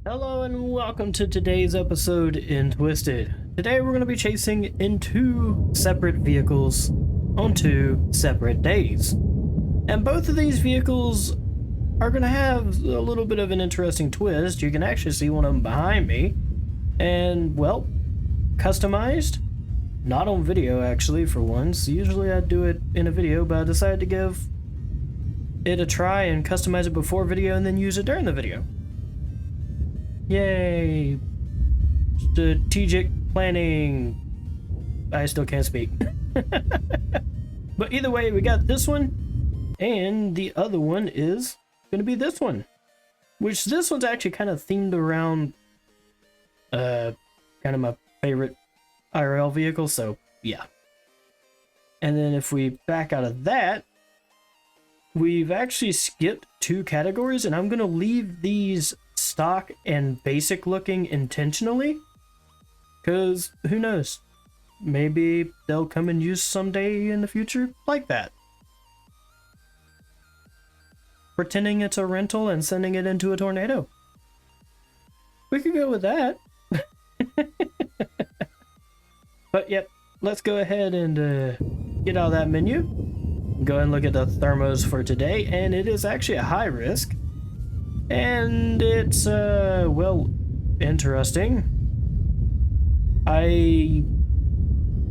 Hello and welcome to today's episode in Twisted. Today we're going to be chasing in two separate vehicles on two separate days. And both of these vehicles are going to have a little bit of an interesting twist. You can actually see one of them behind me. And, well, customized. Not on video, actually, for once. Usually I do it in a video, but I decided to give it a try and customize it before video and then use it during the video. Yay! Strategic planning. I still can't speak. But either way, we got this one, and the other one is going to be this one. Which this one's actually kind of themed around kind of my favorite IRL vehicle, so yeah. And then if we back out of that, we've actually skipped two categories, and I'm going to leave these stock and basic looking intentionally, because who knows, maybe they'll come in use someday in the future like that. Pretending it's a rental and sending it into a tornado. We could go with that. But yep, let's go ahead and get out of that menu. Go ahead and look at the thermos for today, and it is actually a high risk. And it's, well, interesting.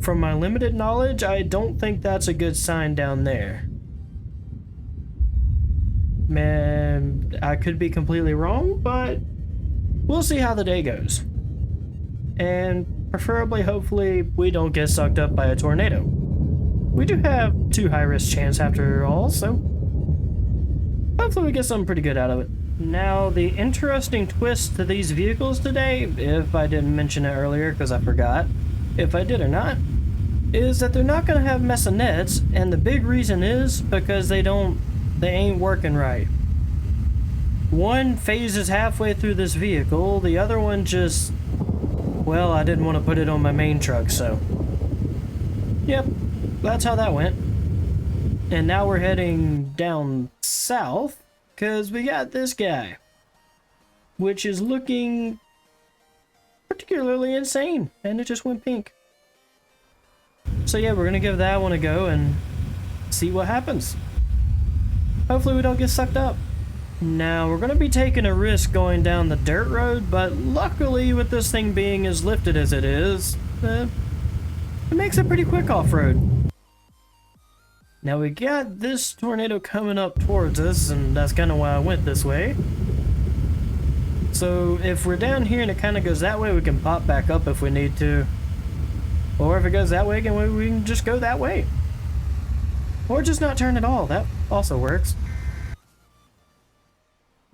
From my limited knowledge, I don't think that's a good sign down there. Man, I could be completely wrong, but we'll see how the day goes. And preferably, hopefully, we don't get sucked up by a tornado. We do have two high-risk chance after all, so hopefully we get something pretty good out of it. Now, the interesting twist to these vehicles today, if I didn't mention it earlier because I forgot, if I did or not, is that they're not going to have messonets, and the big reason is because they ain't working right. One phases halfway through this vehicle, the other one just, well, I didn't want to put it on my main truck, so yep, that's how that went. And now we're heading down south, because we got this guy, which is looking particularly insane, and it just went pink. So yeah, we're gonna give that one a go and see what happens. Hopefully we don't get sucked up. Now, we're gonna be taking a risk going down the dirt road, but luckily with this thing being as lifted as it is, it makes it pretty quick off-road. Now we got this tornado coming up towards us, and that's kind of why I went this way. So if we're down here and it kind of goes that way, we can pop back up if we need to. Or if it goes that way again, we can just go that way. Or just not turn at all, that also works.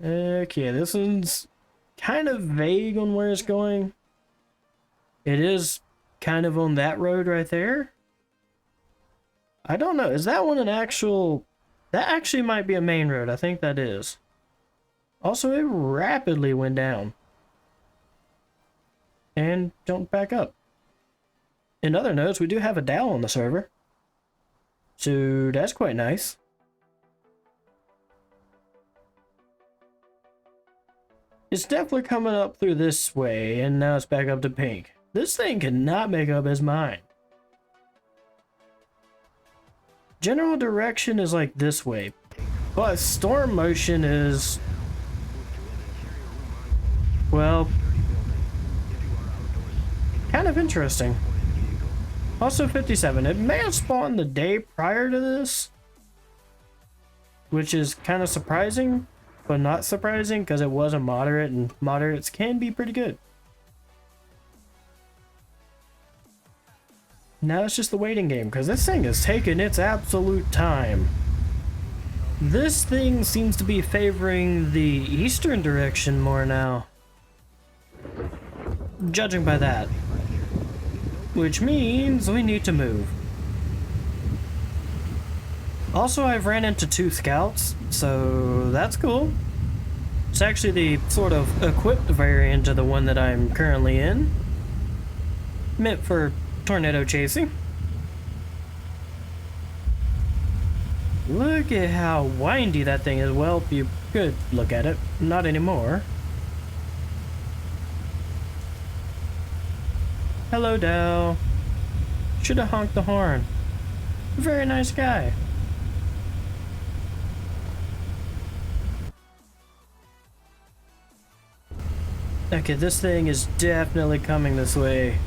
Okay, this one's kind of vague on where it's going. It is kind of on that road right there. I don't know, is that one an actual... That actually might be a main road, I think that is. Also, it rapidly went down. And jumped back up. In other notes, we do have a DAO on the server. So, that's quite nice. It's definitely coming up through this way, and now it's back up to pink. This thing cannot make up its mind. General direction is like this way, but storm motion is, well, kind of interesting. Also 57, it may have spawned the day prior to this, which is kind of surprising, but not surprising because it was a moderate, and moderates can be pretty good. Now it's just the waiting game, because this thing is taking its absolute time. This thing seems to be favoring the eastern direction more now. Judging by that. Which means we need to move. Also, I've ran into two scouts, so that's cool. It's actually the sort of equipped variant of the one that I'm currently in. Meant for tornado chasing. Look at how windy that thing is. Well, you could look at it. Not anymore. Hello, Dell. Should have honked the horn. Very nice guy. Okay, this thing is definitely coming this way.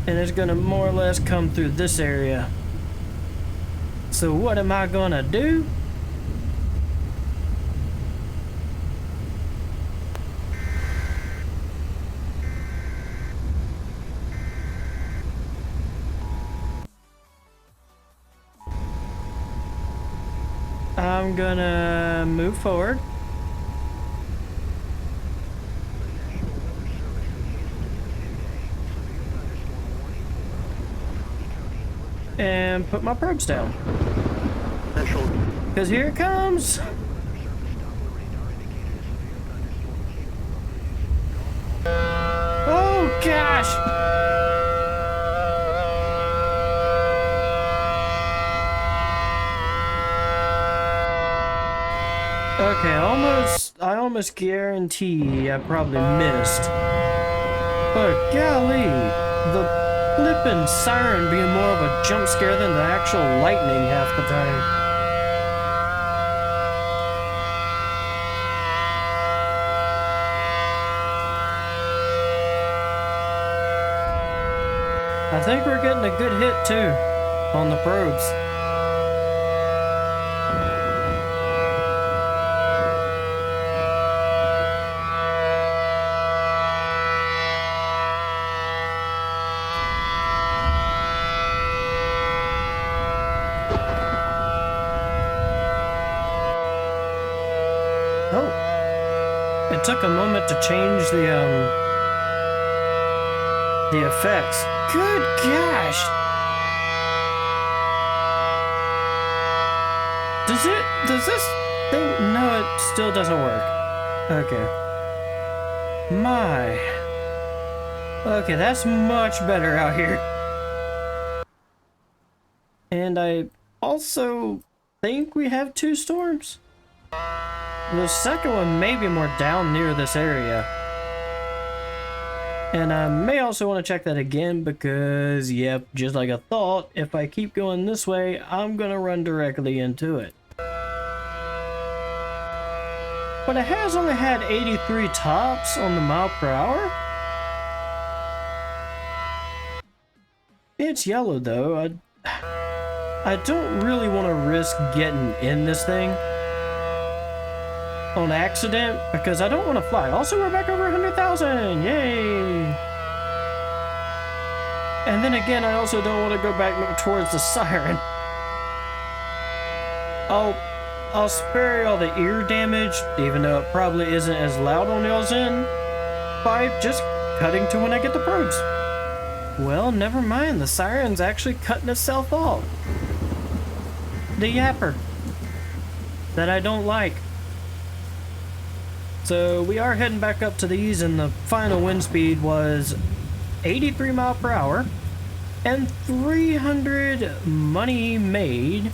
And it's gonna more or less come through this area. So what am I gonna do? I'm gonna move forward. And put my probes down. Because here it comes. Oh gosh. Okay, I almost guarantee I probably missed. But golly, the flippin' siren being more of a jump scare than the actual lightning half the time. I think we're getting a good hit too on the probes. Oh, it took a moment to change the effects. Good gosh! Does this thing? No, it still doesn't work. Okay. My. Okay, that's much better out here. And I also think we have 2 storms. The second one may be more down near this area. And I may also want to check that again because, yep, just like I thought, if I keep going this way, I'm gonna run directly into it. But it has only had 83 tops on the mile per hour. It's yellow though. I don't really want to risk getting in this thing on accident because I don't want to fly. Also, we're back over 100,000. Yay! And then again, I also don't want to go back towards the siren. I'll spare y'all the ear damage, even though it probably isn't as loud on y'all's end, by just cutting to when I get the probes. Well, never mind. The siren's actually cutting itself off. The yapper that I don't like. So we are heading back up to these, and the final wind speed was 83 mile per hour and 300 money made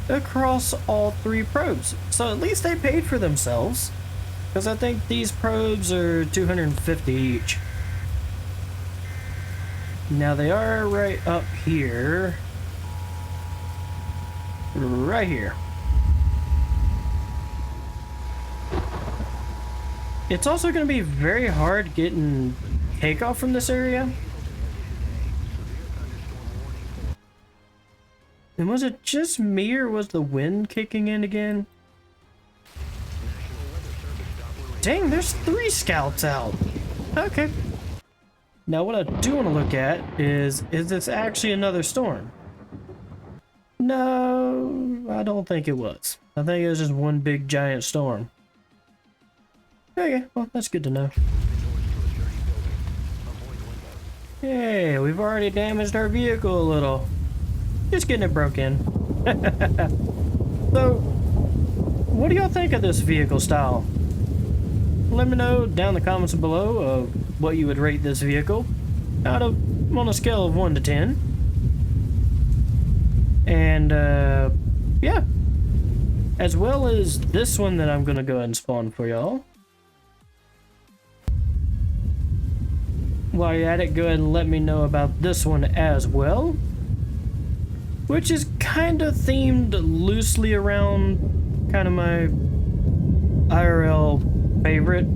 across all 3 probes. So at least they paid for themselves, because I think these probes are 250 each. Now they are right up here. Right here. It's also going to be very hard getting takeoff from this area. And was it just me, or was the wind kicking in again? Dang, there's 3 scouts out. Okay. Now what I do want to look at is this actually another storm? No, I don't think it was. I think it was just one big giant storm. Okay, well, that's good to know. Hey, we've already damaged our vehicle a little. Just getting it broken. So, what do y'all think of this vehicle style? Let me know down in the comments below of what you would rate this vehicle out of, on a scale of 1 to 10. And, yeah. As well as this one that I'm gonna go ahead and spawn for y'all. while you're at it, go ahead and let me know about this one as well, which is kind of themed loosely around kind of my IRL favorite,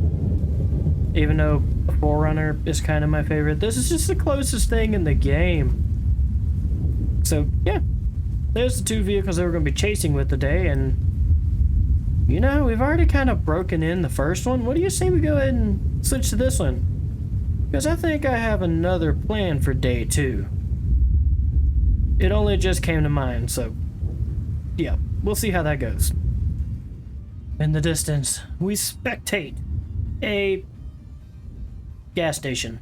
even though Forerunner is kind of my favorite. This is just the closest thing in the game. So yeah, there's the two vehicles that we're going to be chasing with today, and you know, we've already kind of broken in the first one. What do you say we go ahead and switch to this one? Because I think I have another plan for day 2. It only just came to mind, so yeah, we'll see how that goes. In the distance, we spectate a gas station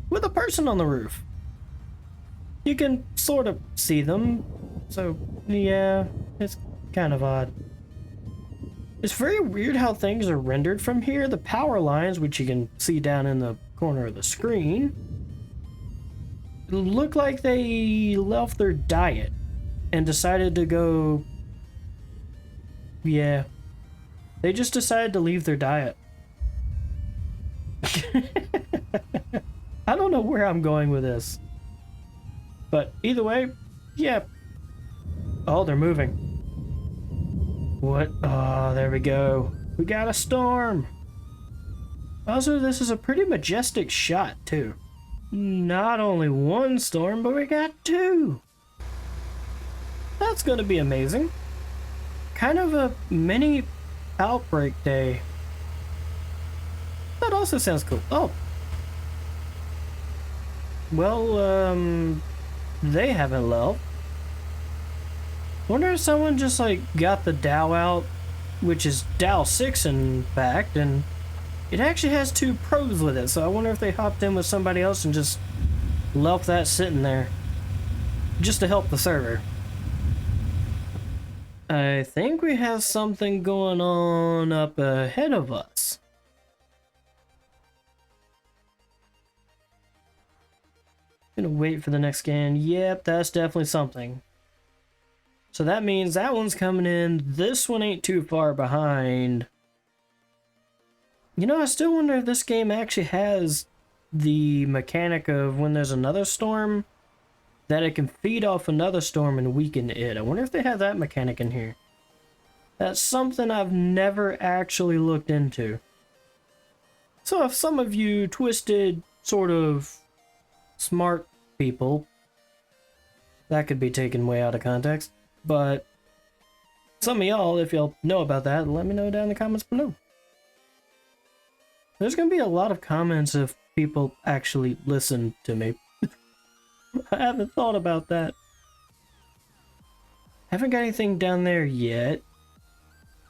with a person on the roof. You can sort of see them, so yeah, it's kind of odd. It's very weird how things are rendered from here. The power lines, which you can see down in the corner of the screen, look like they left their diet and decided to go... Yeah. They just decided to leave their diet. I don't know where I'm going with this. But either way, yeah. Oh, they're moving. What? Oh, there we go. We got a storm. Also, this is a pretty majestic shot, too. Not only one storm, but we got 2. That's gonna be amazing. Kind of a mini outbreak day. That also sounds cool. Oh. Well, they haven't left. Wonder if someone just like got the Dow out, which is Dow 6 in fact, and it actually has 2 probes with it, so I wonder if they hopped in with somebody else and just left that sitting there just to help the server. I think we have something going on up ahead of us. Gonna wait for the next scan. Yep, that's definitely something. So that means that one's coming in. This one ain't too far behind. You know, I still wonder if this game actually has the mechanic of when there's another storm, that it can feed off another storm and weaken it. I wonder if they have that mechanic in here. That's something I've never actually looked into. So if some of you twisted, sort of smart people, that could be taken way out of context. But some of y'all, if y'all know about that, let me know down in the comments below. There's going to be a lot of comments if people actually listen to me. I haven't thought about that. Haven't got anything down there yet.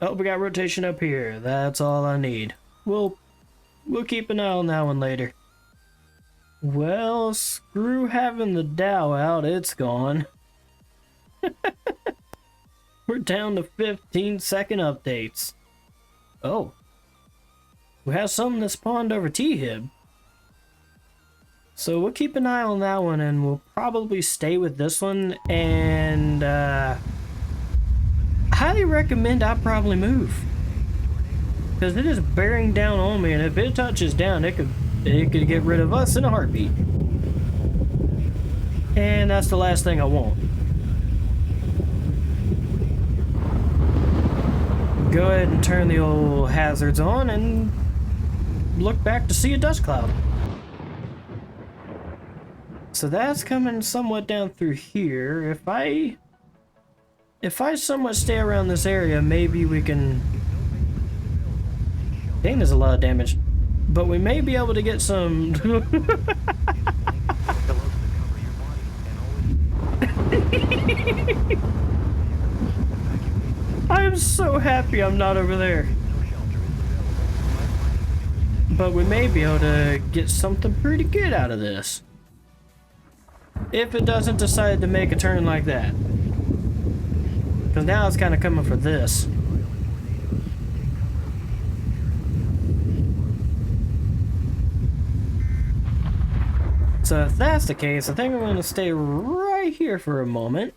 Oh, we got rotation up here. That's all I need. We'll keep an eye on that one later. Well, screw having the Dow out. It's gone. We're down to 15-second updates. Oh. We have something that spawned over T-Hib. So we'll keep an eye on that one, and we'll probably stay with this one, and highly recommend I probably move. Because it is bearing down on me, and if it touches down, it could get rid of us in a heartbeat. And that's the last thing I want. Go ahead and turn the old hazards on and look back to see a dust cloud. So that's coming somewhat down through here. If I somewhat stay around this area, maybe we can... Dang, there's a lot of damage. But we may be able to get some... I am so happy I'm not over there. But we may be able to get something pretty good out of this. If it doesn't decide to make a turn like that. Because now it's kind of coming for this. So if that's the case, I think I'm going to stay right here for a moment.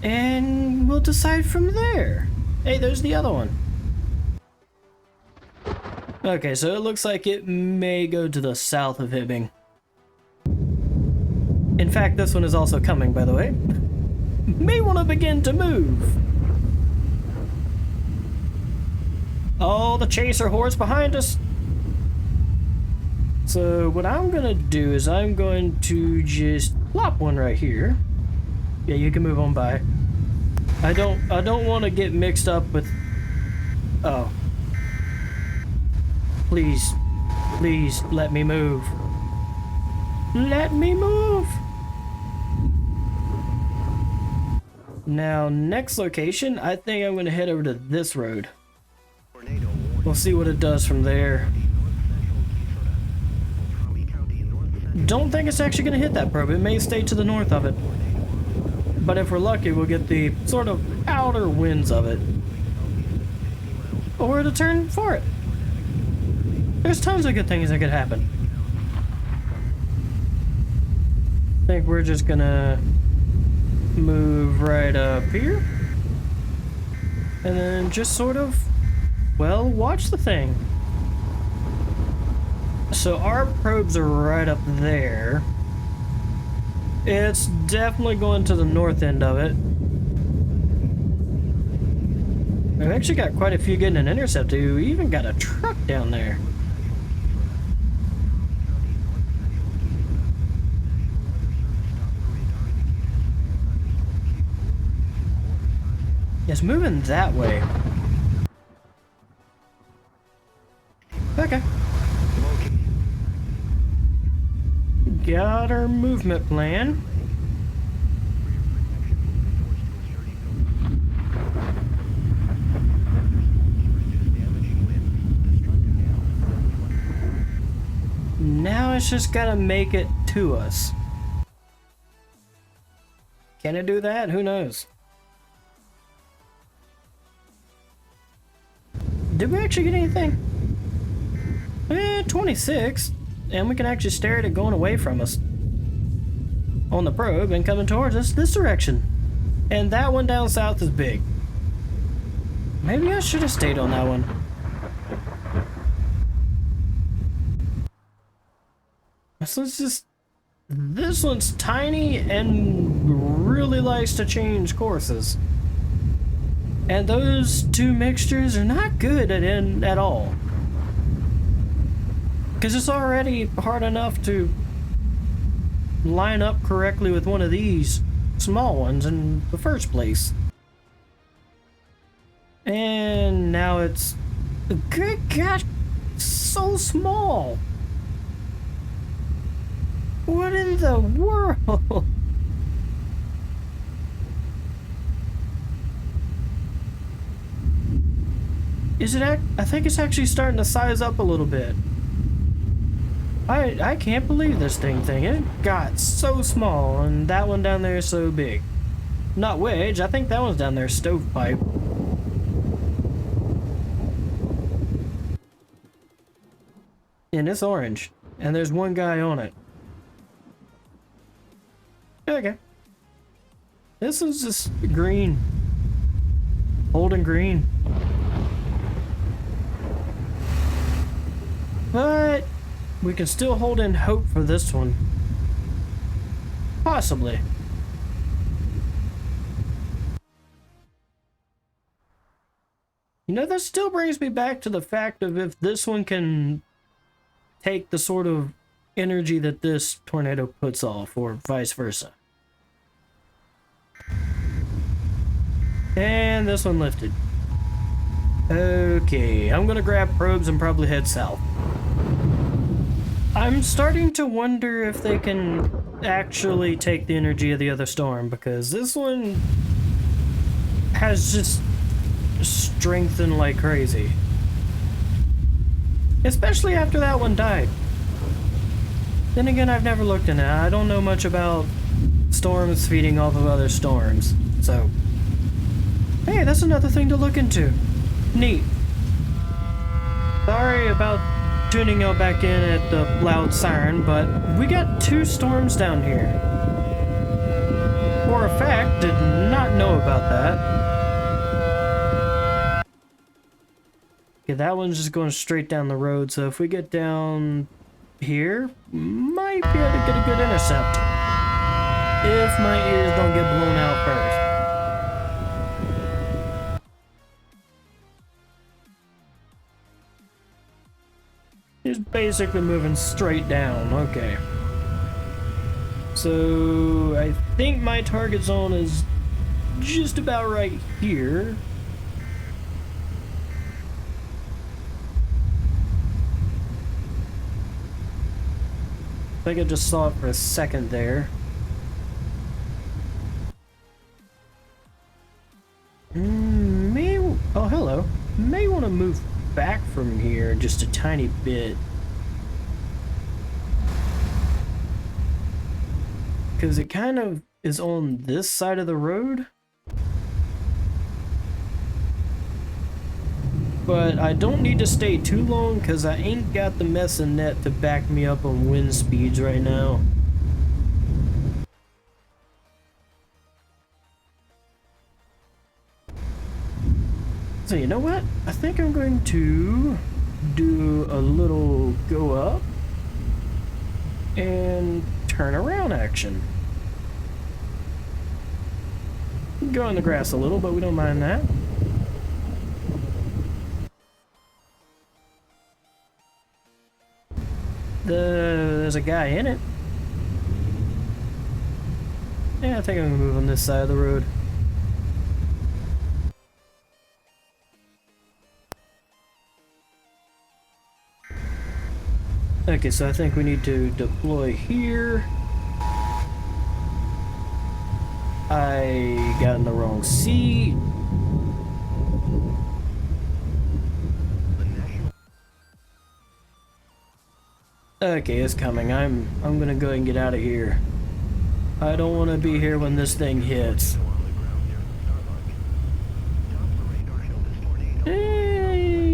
And we'll decide from there. Hey, there's the other one. Okay, so it looks like it may go to the south of Hibbing. In fact, this one is also coming, by the way. May want to begin to move. Oh, the chaser horse behind us. So what I'm gonna do is I'm going to just plop one right here. Yeah, you can move on by. I don't want to get mixed up with. Oh. Please, please let me move. Let me move. Now, next location, I think I'm gonna head over to this road. We'll see what it does from there. Don't think it's actually going to hit that probe. It may stay to the north of it. But if we're lucky, we'll get the sort of outer winds of it. Or it'll turn for it. There's tons of good things that could happen. I think we're just going to move right up here. And then just sort of, well, watch the thing. So our probes are right up there. It's definitely going to the north end of it. We've actually got quite a few getting an intercept. We even got a truck down there. It's moving that way. Okay. Got our movement plan. Now it's just gotta make it to us. Can it do that? Who knows? Did we actually get anything? 26. And we can actually stare at it going away from us on the probe and coming towards us this direction. And that one down south is big. Maybe I should have stayed on that one. This one's tiny and really likes to change courses. And those two mixtures are not good at all. Because it's already hard enough to line up correctly with one of these small ones in the first place. And now it's... Good gosh, so small! What in the world? I think it's actually starting to size up a little bit. I can't believe this thing. It got so small, and that one down there is so big. Not wedge, I think that one's down there stovepipe. And it's orange, and there's one guy on it. Okay. This is just green. Holding green. But we can still hold in hope for this one. Possibly. You know, that still brings me back to the fact of if this one can take the sort of energy that this tornado puts off, or vice versa. And this one lifted. Okay, I'm gonna grab probes and probably head south. I'm starting to wonder if they can actually take the energy of the other storm, because this one has just strengthened like crazy. Especially after that one died. Then again, I've never looked in it. I don't know much about storms feeding off of other storms, so... Hey, that's another thing to look into. Neat. Sorry about tuning y'all back in at the loud siren, but we got 2 storms down here. For a fact, did not know about that. Yeah, that one's just going straight down the road, so if we get down here, might be able to get a good intercept. If my ears don't get blown out first. He's basically moving straight down, okay. So, I think my target zone is just about right here. I think I just saw it for a second there. Oh, hello. May want to move back from here just a tiny bit. Because it kind of is on this side of the road. But I don't need to stay too long because I ain't got the messing net to back me up on wind speeds right now. So you know what? I think I'm going to do a little go up and turn around action. Go in the grass a little, but we don't mind that. There's a guy in it. Yeah, I think I'm gonna move on this side of the road. Okay, so I think we need to deploy here. I got in the wrong seat. Okay, it's coming. I'm gonna go and get out of here. I don't want to be here when this thing hits. Hey.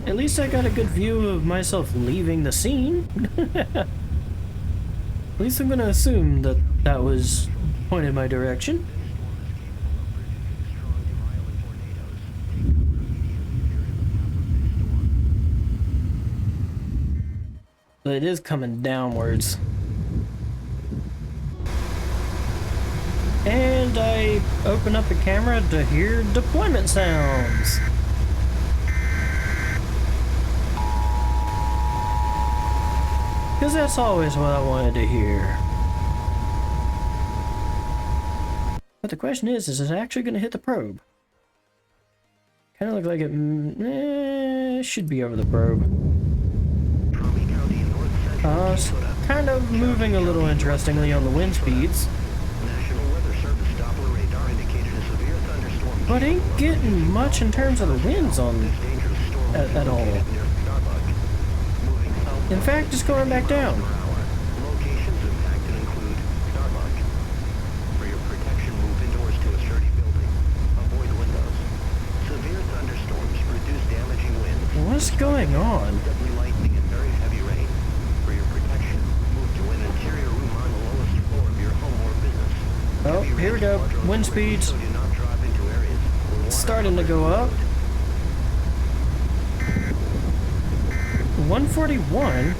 At least I got a good view of myself leaving the scene. At least I'm gonna assume that that was pointed my direction. But it is coming downwards. And I open up the camera to hear deployment sounds. Because that's always what I wanted to hear. But the question is it actually going to hit the probe? Kind of look like it should be over the probe. It's kind of moving a little interestingly on the wind speeds. But ain't getting much in terms of the winds on at all. In fact, it's going back down. What's going on? Oh, here we go. Wind speeds starting to go up. 141.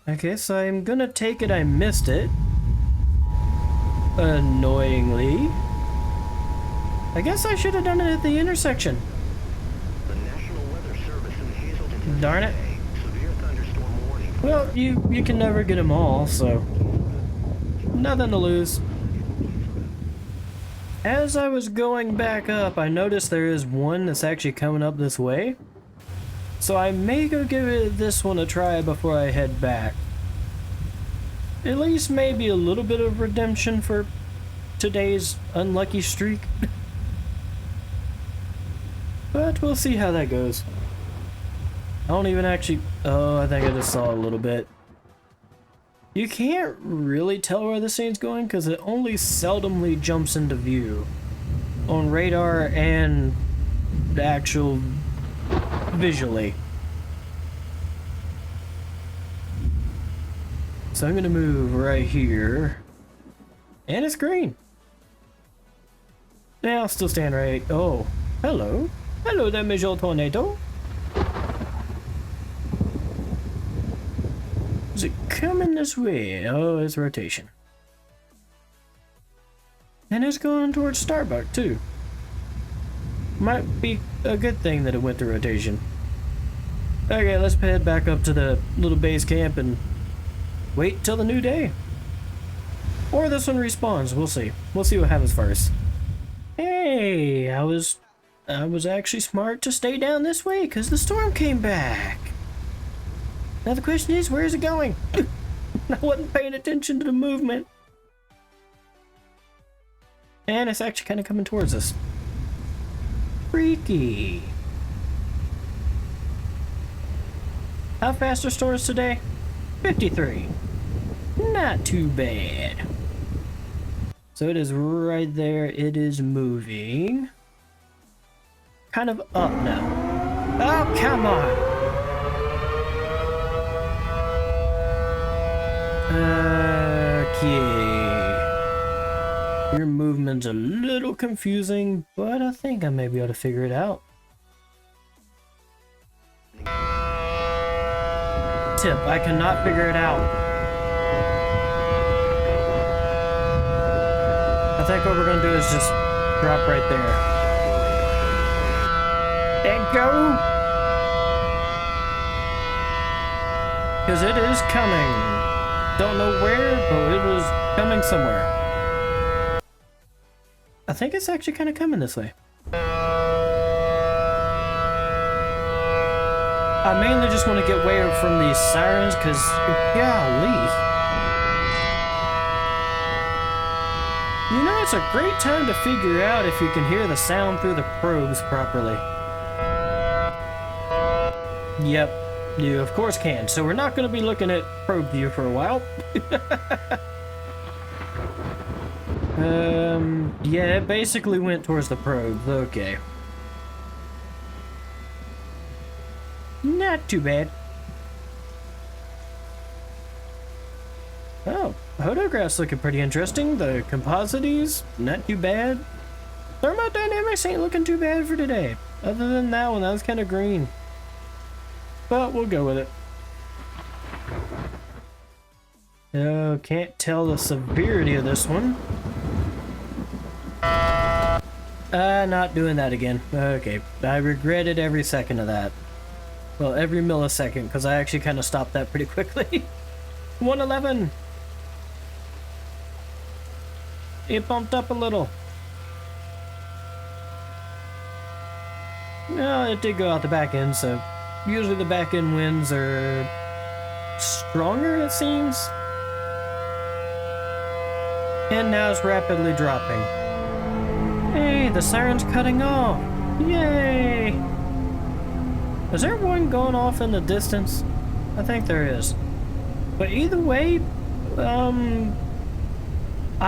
Okay, so I'm gonna take it I missed it. Annoyingly. I guess I should have done it at the intersection. Darn it. Well, you can never get them all, so nothing to lose. As I was going back up, I noticed there is one that's actually coming up this way. So I may go give this one a try before I head back. At least maybe a little bit of redemption for today's unlucky streak. But we'll see how that goes. I don't even actually... Oh, I think I just saw a little bit. You can't really tell where this thing's going because it only seldomly jumps into view on radar and the actual visually. So I'm gonna move right here. And it's green. Yeah, I'll still stand right. Oh, hello. Hello there, Major Tornado. Is it coming this way? Oh, it's rotation. And it's going towards Starbuck, too. Might be a good thing that it went to rotation. Okay, let's head back up to the little base camp and wait till the new day. Or this one respawns, we'll see. We'll see what happens first. Hey, I was actually smart to stay down this way because the storm came back. Now the question is, where is it going? I wasn't paying attention to the movement. And it's actually kind of coming towards us. Freaky. How fast are stores today? 53. Not too bad. So it is right there. It is moving. Kind of up now. Oh, come on. Okay. Your movement's a little confusing, but I think I may be able to figure it out. Tip, I cannot figure it out. I think what we're gonna do is just drop right there. And go! Because it is coming. Don't know where, but it was coming somewhere. I think it's actually kind of coming this way. I mainly just want to get away from these sirens because, golly. You know, it's a great time to figure out if you can hear the sound through the probes properly. Yep, you of course can. So we're not going to be looking at probe view for a while. Yeah, it basically went towards the probes. Okay. Not too bad. Oh, photographs looking pretty interesting. The composites, not too bad. Thermodynamics ain't looking too bad for today. Other than that one, that was kind of green. But we'll go with it. Oh, can't tell the severity of this one. Not doing that again. Okay, I regretted every second of that. Well, every millisecond, because I actually kind of stopped that pretty quickly. 111! It bumped up a little. No, it did go out the back end, so usually the back end winds are stronger, it seems. And now it's rapidly dropping. Hey, the siren's cutting off! Yay! Is there one going off in the distance? I think there is. But either way, I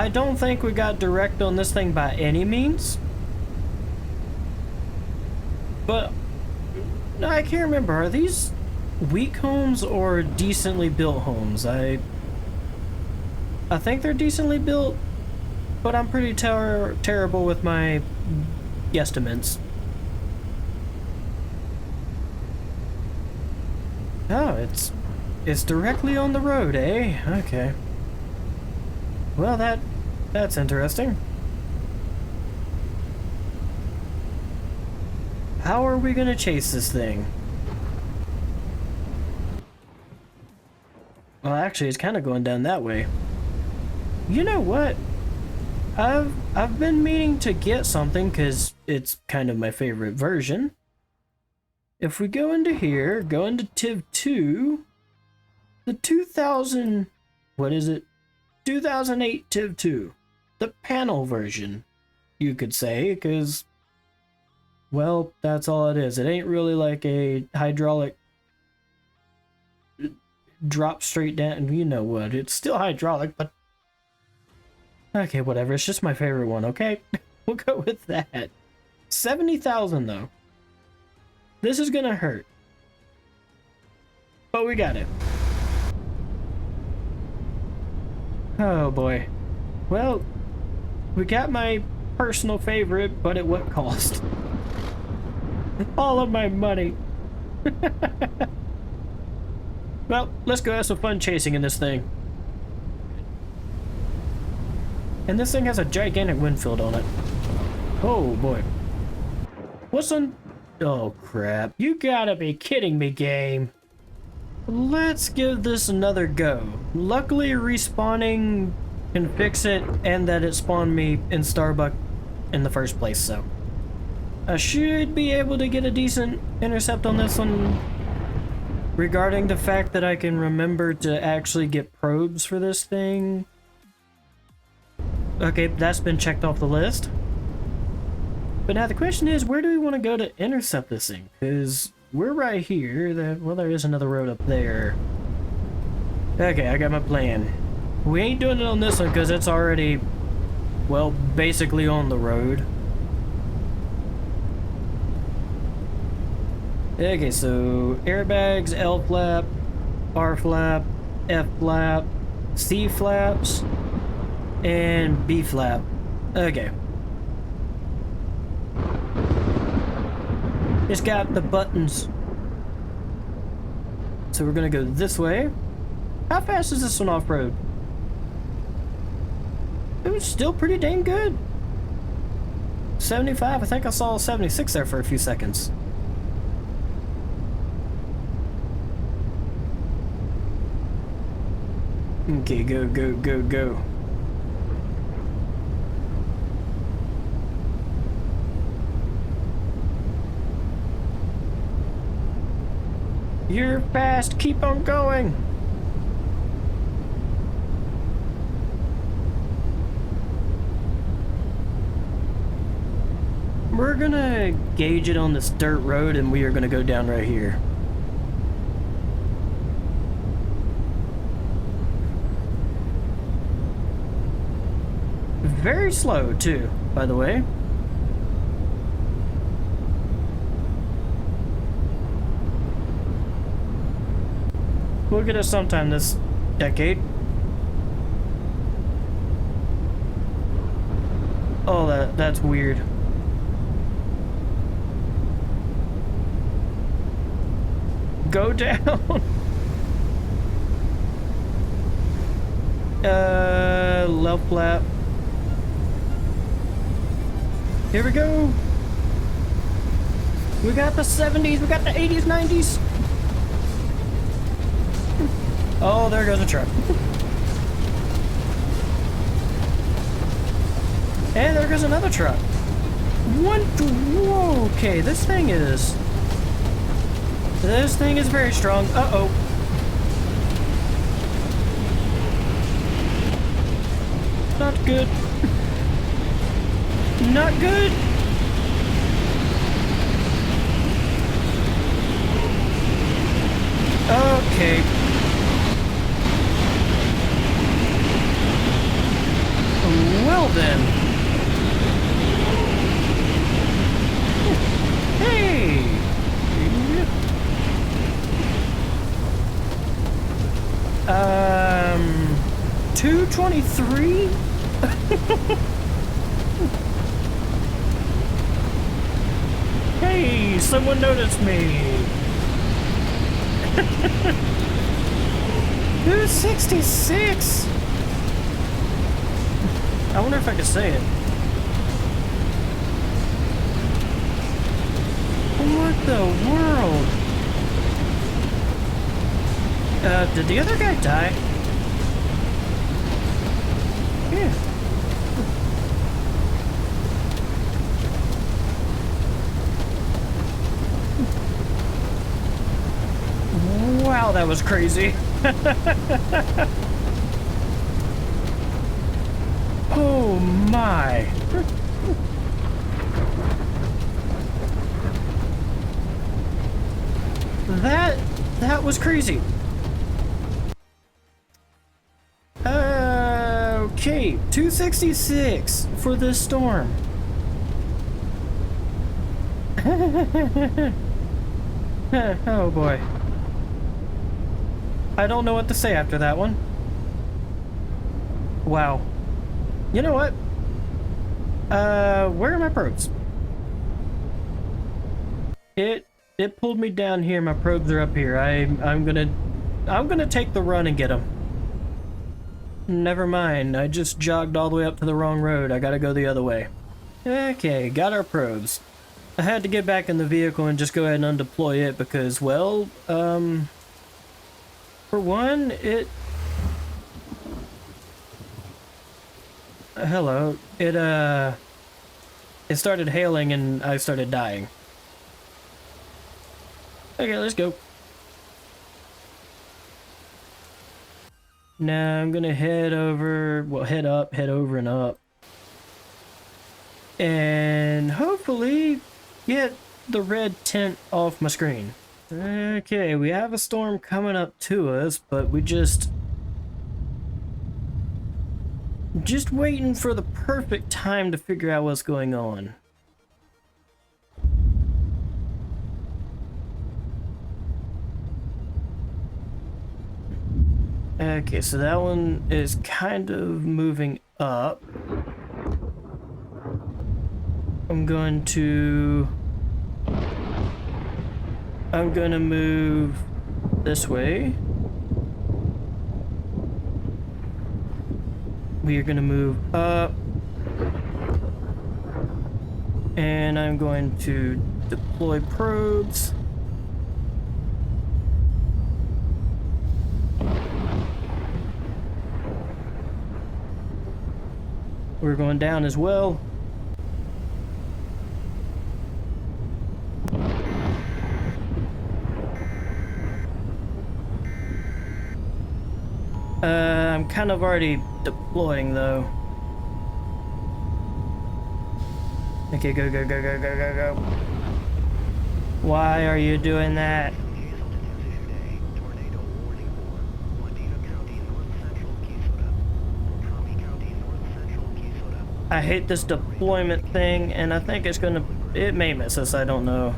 don't think we got direct on this thing by any means. But I can't remember. Are these weak homes or decently built homes? I think they're decently built, but I'm pretty terrible with my guesstimates. Oh, it's directly on the road, eh? Okay. Well, that's interesting. How are we gonna chase this thing? Well, actually, it's kind of going down that way. You know what? I've been meaning to get something because it's kind of my favorite version. If we go into here, go into Tiv 2, the 2000, what is it? 2008 Tiv 2, the panel version, you could say, because, well, that's all it is. It ain't really like a hydraulic drop straight down, you know what, it's still hydraulic, but okay, whatever, it's just my favorite one, okay? We'll go with that. 70,000 though. This is gonna hurt. But we got it. Oh boy. Well, we got my personal favorite, but at what cost? All of my money. Well, let's go have some fun chasing in this thing. And this thing has a gigantic windshield on it. Oh boy. What's on... Oh crap. You gotta be kidding me, game. Let's give this another go. Luckily, respawning can fix it, and that it spawned me in Starbucks in the first place, so I should be able to get a decent intercept on this one, regarding the fact that I can remember to actually get probes for this thing. Okay, that's been checked off the list. But now the question is, where do we want to go to intercept this thing? Because we're right here. Well, there is another road up there. Okay, I got my plan. We ain't doing it on this one because it's already, well, basically on the road. Okay, so airbags, L flap, R flap, F flap, C flaps, and B flap. Okay. It's got the buttons. So we're gonna go this way. How fast is this one off-road? It was still pretty dang good. 75, I think I saw 76 there for a few seconds. Okay, go, go, go, go. You're fast, keep on going. We're gonna gauge it on this dirt road and we are gonna go down right here. Very slow too, by the way. We'll get us sometime this decade. Oh, that's weird. Go down. Left flap. Here we go. We got the 70s, we got the 80s, 90s. Oh, there goes a truck. And there goes another truck. Whoa, okay, this thing is very strong. Uh-oh. Not good. Not good. Okay. Well then. Hey. 223? Hey, someone noticed me. 266. I wonder if I could say it. What the world? Did the other guy die? Yeah. Wow, that was crazy. Oh my. That was crazy. Okay, 266 for this storm. Oh boy. I don't know what to say after that one. Wow. You know what? Where are my probes? It pulled me down here. My probes are up here. I'm gonna take the run and get them. Never mind. I just jogged all the way up to the wrong road. I gotta go the other way. Okay, got our probes. I had to get back in the vehicle and just go ahead and undeploy it because, well, for one, hello. It started hailing and I started dying. Okay, let's go. Now I'm gonna head over, well, head up, head over and up. And hopefully get the red tint off my screen. Okay, we have a storm coming up to us, but we just waiting for the perfect time to figure out what's going on. Okay, so that one is kind of moving up. I'm going to move this way. We are going to move up. And I'm going to deploy probes. We're going down as well. I'm kind of already deploying though. Okay, go, go, go, go, go, go, go. Why are you doing that? I hate this deployment thing, and I think it may miss us, I don't know.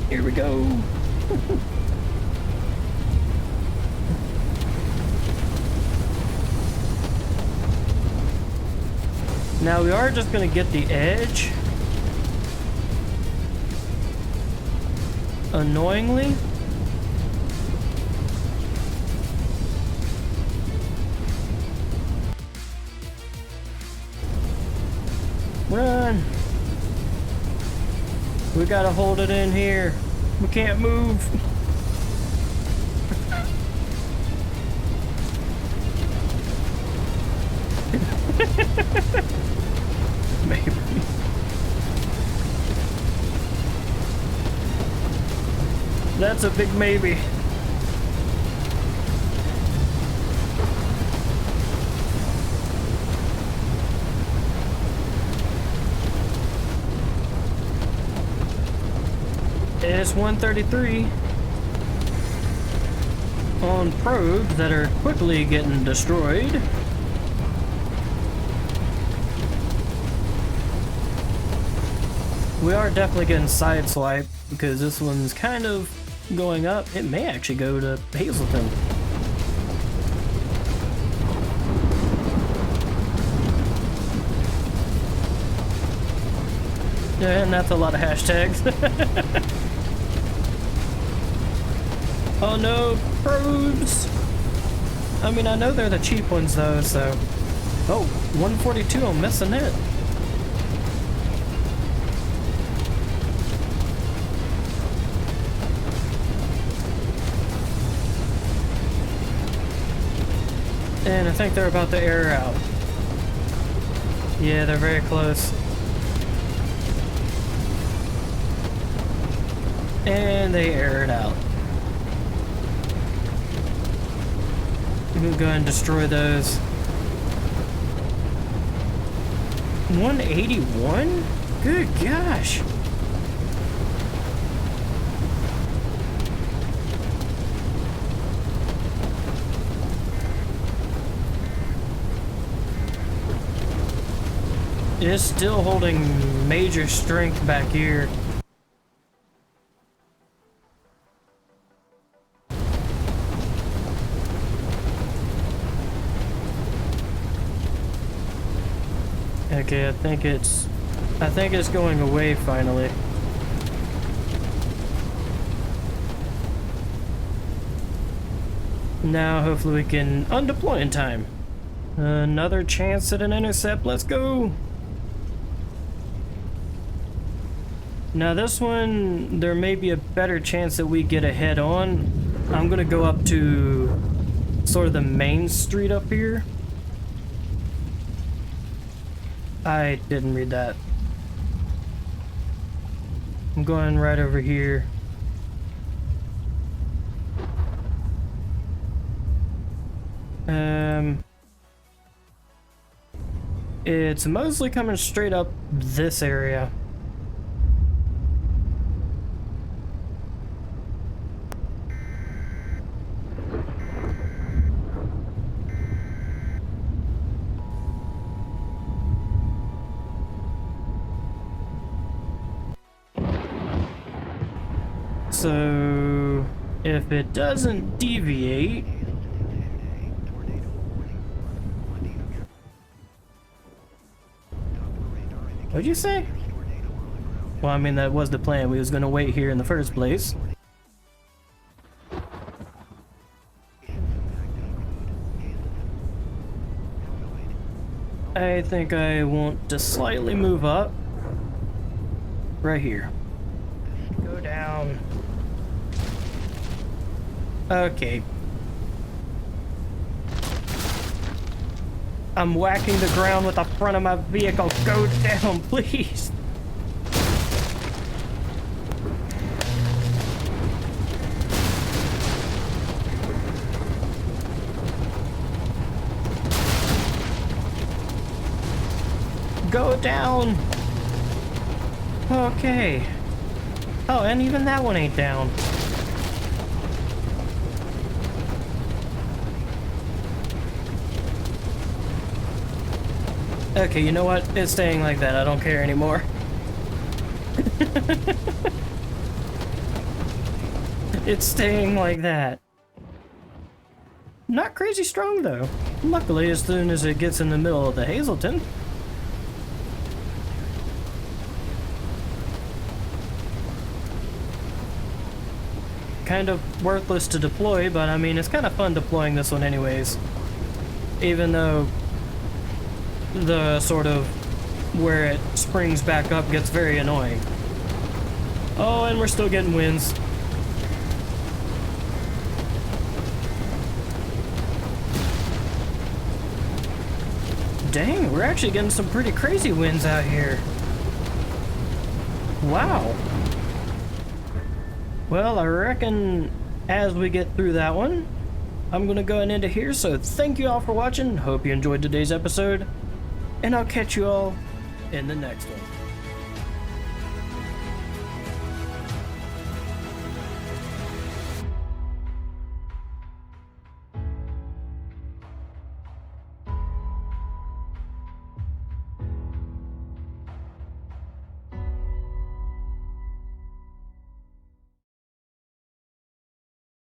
Here we go. Now we are just gonna get the edge. Annoyingly. Run! We gotta hold it in here. We can't move. Maybe. That's a big maybe. It's 133 on probes that are quickly getting destroyed. We are definitely getting sideswiped because this one's kind of going up. It may actually go to Hazleton. Yeah, and that's a lot of hashtags. Oh no, probes! I mean, I know they're the cheap ones though, so... Oh, 142, I'm missing it. And I think they're about to air out. Yeah, they're very close. And they air it out. We'll go ahead and destroy those. 181? Good gosh. is still holding major strength back here. Okay, I think it's going away finally. Now hopefully we can undeploy in time. Another chance at an intercept, let's go! Now this one, there may be a better chance that we get a head on. I'm gonna go up to sort of the main street up here. I didn't read that. I'm going right over here. It's mostly coming straight up this area. So, if it doesn't deviate... What'd you say? Well, I mean, that was the plan. We was gonna wait here in the first place. I think I want to slightly move up. Right here. Go down. Okay. I'm whacking the ground with the front of my vehicle. Go down, please. Go down. Okay. Oh, and even that one ain't down. Okay, you know what? It's staying like that. I don't care anymore. It's staying like that. Not crazy strong, though. Luckily, as soon as it gets in the middle of the Hazelton. Kind of worthless to deploy, but I mean, it's kind of fun deploying this one anyways. Even though the sort of where it springs back up gets very annoying. Oh, and we're still getting winds. Dang, we're actually getting some pretty crazy winds out here. Wow. Well, I reckon as we get through that one, I'm gonna go and end it here, so thank you all for watching. Hope you enjoyed today's episode. And I'll catch you all in the next one.